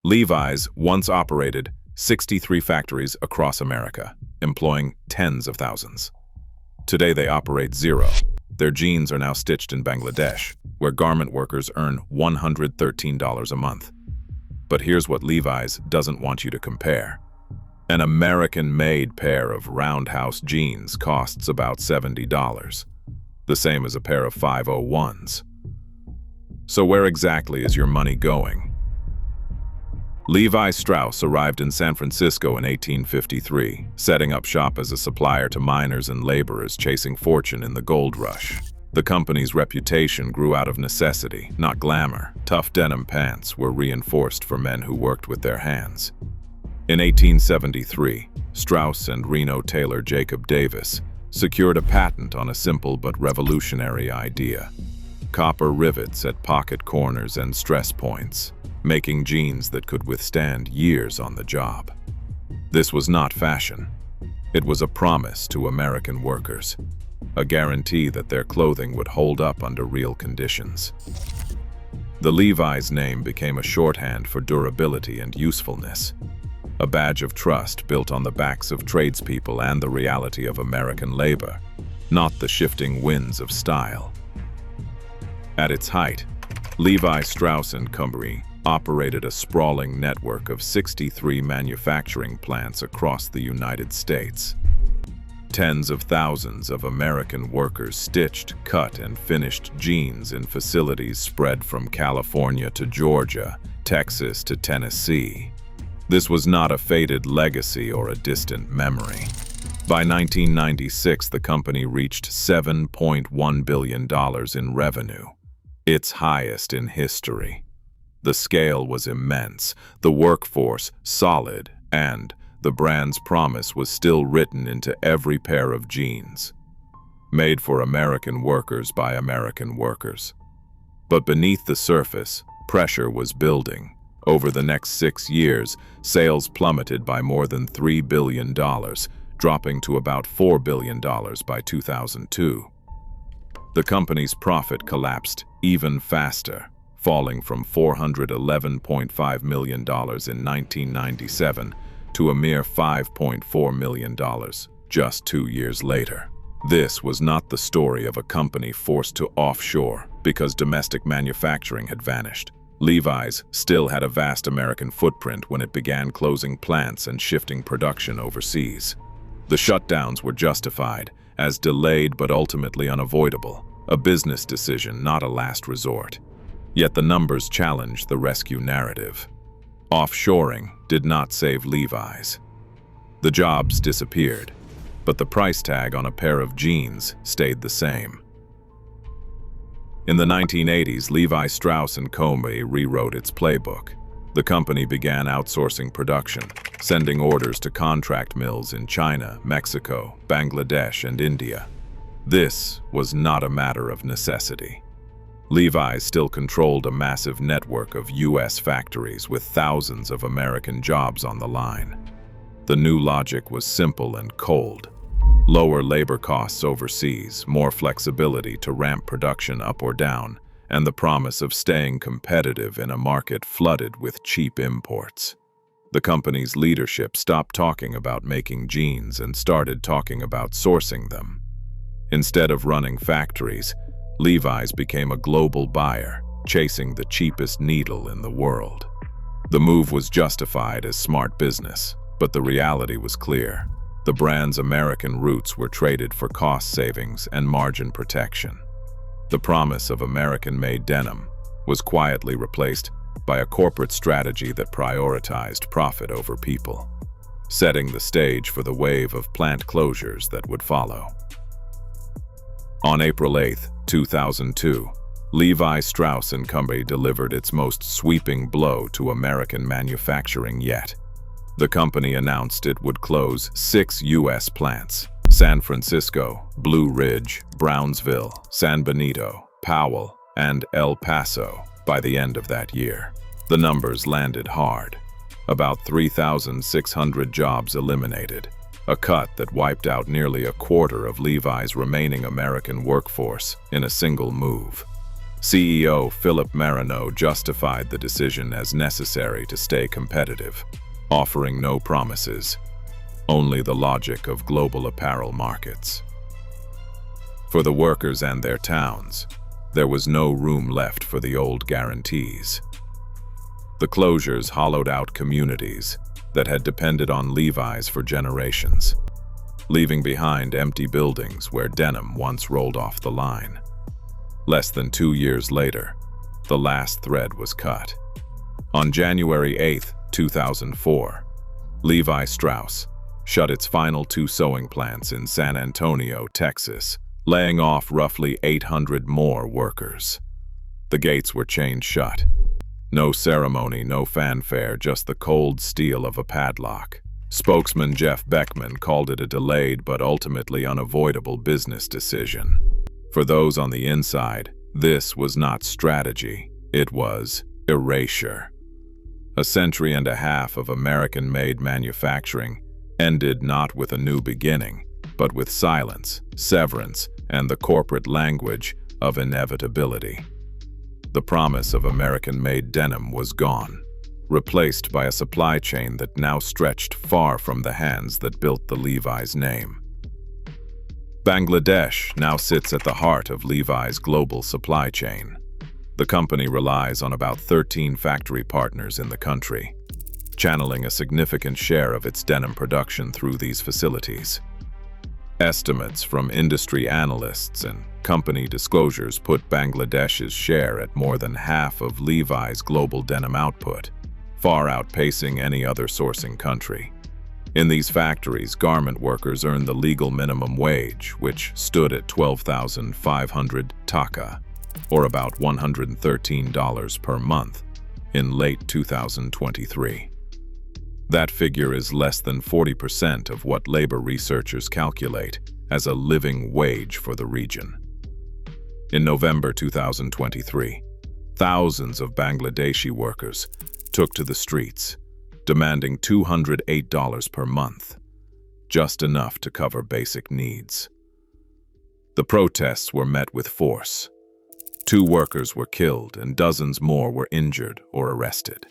Levi's once operated 63 factories across America, employing tens of thousands. Today they operate 0. Their jeans are now stitched in Bangladesh, where garment workers earn $113 a month. But here's what Levi's doesn't want you to compare. An American-made pair of roundhouse jeans costs about $70, the same as a pair of 501s. So where exactly is your money going? Levi Strauss arrived in San Francisco in 1853, setting up shop as a supplier to miners and laborers chasing fortune in the gold rush. The company's reputation grew out of necessity, not glamour. Tough denim pants were reinforced for men who worked with their hands. In 1873, Strauss and Reno tailor Jacob Davis secured a patent on a simple but revolutionary idea: copper rivets at pocket corners and stress points, making jeans that could withstand years on the job. This was not fashion. It was a promise to American workers, a guarantee that their clothing would hold up under real conditions. The Levi's name became a shorthand for durability and usefulness, a badge of trust built on the backs of tradespeople and the reality of American labor, not the shifting winds of style. At its height, Levi Strauss & Co. operated a sprawling network of 63 manufacturing plants across the United States. Tens of thousands of American workers stitched, cut, and finished jeans in facilities spread from California to Georgia, Texas to Tennessee. This was not a faded legacy or a distant memory. By 1996, the company reached $7.1 billion in revenue, its highest in history. The scale was immense, the workforce solid, and the brand's promise was still written into every pair of jeans. Made for American workers by American workers. But beneath the surface, pressure was building. Over the next 6 years, sales plummeted by more than $3 billion, dropping to about $4 billion by 2002. The company's profit collapsed even faster, falling from $411.5 million in 1997 to a mere $5.4 million just 2 years later. This was not the story of a company forced to offshore because domestic manufacturing had vanished. Levi's still had a vast American footprint when it began closing plants and shifting production overseas. The shutdowns were justified as delayed but ultimately unavoidable, a business decision, not a last resort. Yet the numbers challenged the rescue narrative. Offshoring did not save Levi's. The jobs disappeared, but the price tag on a pair of jeans stayed the same. In the 1980s, Levi Strauss & Co. rewrote its playbook. The company began outsourcing production, sending orders to contract mills in China, Mexico, Bangladesh, and India. This was not a matter of necessity. Levi's still controlled a massive network of U.S. factories with thousands of American jobs on the line. The new logic was simple and cold. Lower labor costs overseas, more flexibility to ramp production up or down, and the promise of staying competitive in a market flooded with cheap imports. The company's leadership stopped talking about making jeans and started talking about sourcing them. Instead of running factories, Levi's became a global buyer, chasing the cheapest needle in the world. The move was justified as smart business, but the reality was clear. The brand's American roots were traded for cost savings and margin protection. The promise of American-made denim was quietly replaced by a corporate strategy that prioritized profit over people, setting the stage for the wave of plant closures that would follow. On April 8, 2002, Levi Strauss & Co. delivered its most sweeping blow to American manufacturing yet. The company announced it would close 6 U.S. plants: San Francisco, Blue Ridge, Brownsville, San Benito, Powell, and El Paso by the end of that year. The numbers landed hard. About 3,600 jobs eliminated, a cut that wiped out nearly a quarter of Levi's remaining American workforce in a single move. CEO Philip Marino justified the decision as necessary to stay competitive, offering no promises, only the logic of global apparel markets. For the workers and their towns, there was no room left for the old guarantees. The closures hollowed out communities that had depended on Levi's for generations, leaving behind empty buildings where denim once rolled off the line. Less than 2 years later, the last thread was cut. On January 8, 2004, Levi Strauss shut its final 2 sewing plants in San Antonio, Texas, laying off roughly 800 more workers. The gates were chained shut. No ceremony, no fanfare, just the cold steel of a padlock. Spokesman Jeff Beckman called it a delayed but ultimately unavoidable business decision. For those on the inside, this was not strategy, it was erasure. A century and a half of American-made manufacturing ended not with a new beginning, but with silence, severance, and the corporate language of inevitability. The promise of American-made denim was gone, replaced by a supply chain that now stretched far from the hands that built the Levi's name. Bangladesh now sits at the heart of Levi's global supply chain. The company relies on about 13 factory partners in the country, channeling a significant share of its denim production through these facilities. Estimates from industry analysts and company disclosures put Bangladesh's share at more than half of Levi's global denim output, far outpacing any other sourcing country. In these factories, garment workers earn the legal minimum wage, which stood at 12,500 taka, or about $113 per month, in late 2023. That figure is less than 40% of what labor researchers calculate as a living wage for the region. In November 2023, thousands of Bangladeshi workers took to the streets, demanding $208 per month, just enough to cover basic needs. The protests were met with force. 2 workers were killed and dozens more were injured or arrested.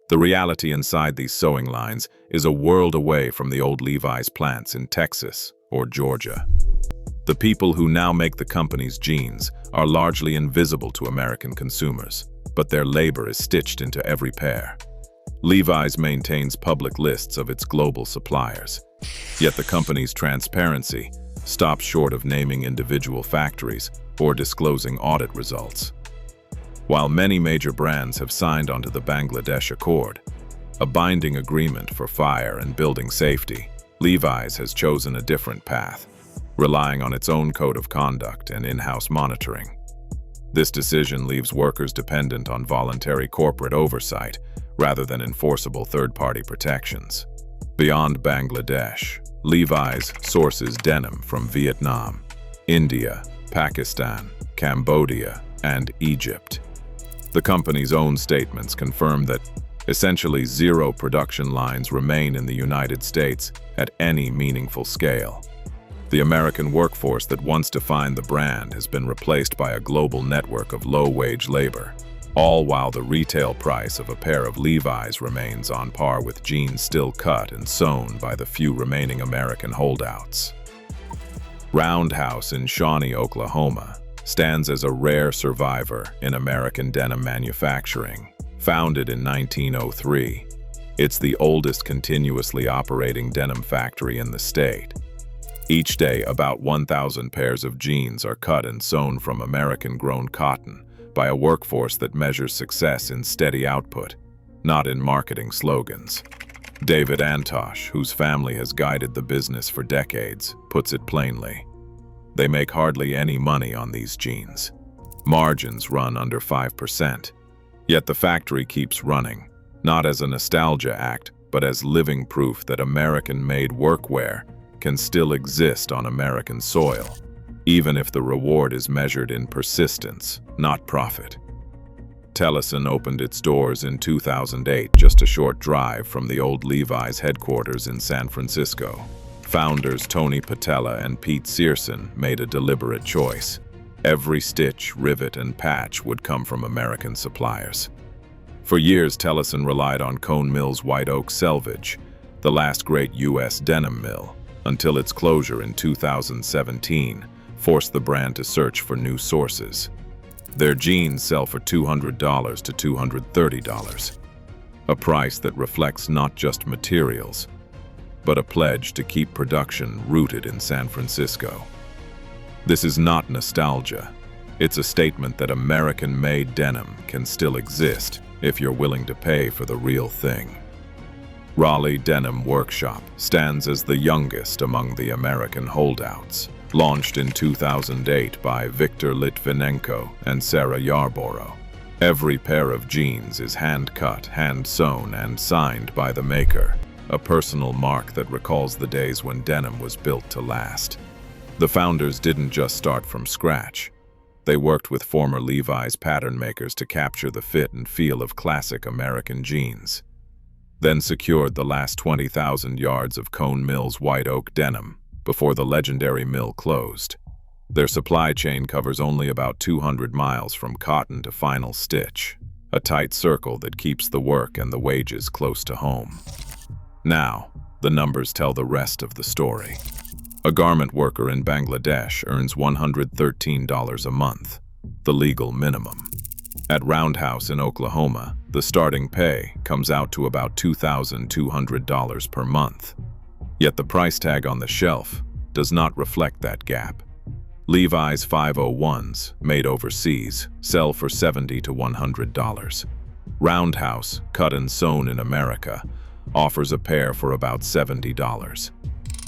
The reality inside these sewing lines is a world away from the old Levi's plants in Texas or Georgia. The people who now make the company's jeans are largely invisible to American consumers, but their labor is stitched into every pair. Levi's maintains public lists of its global suppliers, yet the company's transparency stops short of naming individual factories or disclosing audit results. While many major brands have signed onto the Bangladesh Accord, a binding agreement for fire and building safety, Levi's has chosen a different path, relying on its own code of conduct and in-house monitoring. This decision leaves workers dependent on voluntary corporate oversight rather than enforceable third-party protections. Beyond Bangladesh, Levi's sources denim from Vietnam, India, Pakistan, Cambodia, and Egypt. The company's own statements confirm that essentially 0 production lines remain in the United States at any meaningful scale. The American workforce that once defined the brand has been replaced by a global network of low-wage labor, all while the retail price of a pair of Levi's remains on par with jeans still cut and sewn by the few remaining American holdouts. Roundhouse in Shawnee, Oklahoma, stands as a rare survivor in American denim manufacturing. Founded in 1903, it's the oldest continuously operating denim factory in the state. Each day, about 1,000 pairs of jeans are cut and sewn from American-grown cotton by a workforce that measures success in steady output, not in marketing slogans. David Antosh, whose family has guided the business for decades, puts it plainly. They make hardly any money on these jeans. Margins run under 5%. Yet the factory keeps running, not as a nostalgia act, but as living proof that American-made workwear can still exist on American soil, even if the reward is measured in persistence, not profit. Tellason opened its doors in 2008, just a short drive from the old Levi's headquarters in San Francisco. Founders Tony Patella and Pete Searson made a deliberate choice. Every stitch, rivet, and patch would come from American suppliers. For years, Tellason relied on Cone Mill's white oak selvage, the last great U.S. denim mill, until its closure in 2017 forced the brand to search for new sources. Their jeans sell for $200 to $230, a price that reflects not just materials, but a pledge to keep production rooted in San Francisco. This is not nostalgia. It's a statement that American-made denim can still exist if you're willing to pay for the real thing. Raleigh Denim Workshop stands as the youngest among the American holdouts. Launched in 2008 by Viktor Litvinenko and Sarah Yarborough. Every pair of jeans is hand-cut, hand-sewn, and signed by the maker, a personal mark that recalls the days when denim was built to last. The founders didn't just start from scratch. They worked with former Levi's pattern makers to capture the fit and feel of classic American jeans, then secured the last 20,000 yards of Cone Mill's white oak denim before the legendary mill closed. Their supply chain covers only about 200 miles from cotton to final stitch, a tight circle that keeps the work and the wages close to home. Now, the numbers tell the rest of the story. A garment worker in Bangladesh earns $113 a month, the legal minimum. At Roundhouse in Oklahoma, the starting pay comes out to about $2,200 per month. Yet the price tag on the shelf does not reflect that gap. Levi's 501s, made overseas, sell for $70 to $100. Roundhouse, cut and sewn in America, offers a pair for about $70.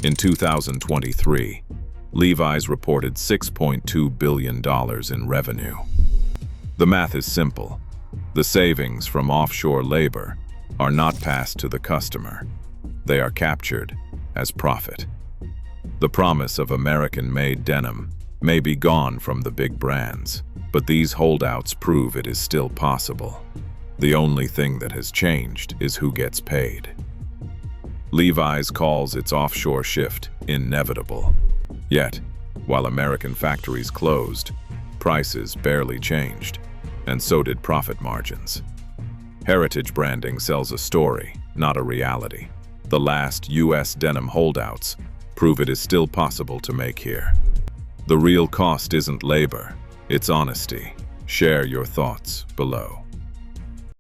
In 2023, Levi's reported $6.2 billion in revenue. The math is simple. The savings from offshore labor are not passed to the customer. They are captured as profit. The promise of American-made denim may be gone from the big brands, but these holdouts prove it is still possible. The only thing that has changed is who gets paid. Levi's calls its offshore shift inevitable. Yet, while American factories closed, prices barely changed, and so did profit margins. Heritage branding sells a story, not a reality. The last U.S. denim holdouts prove it is still possible to make here. The real cost isn't labor, it's honesty. Share your thoughts below.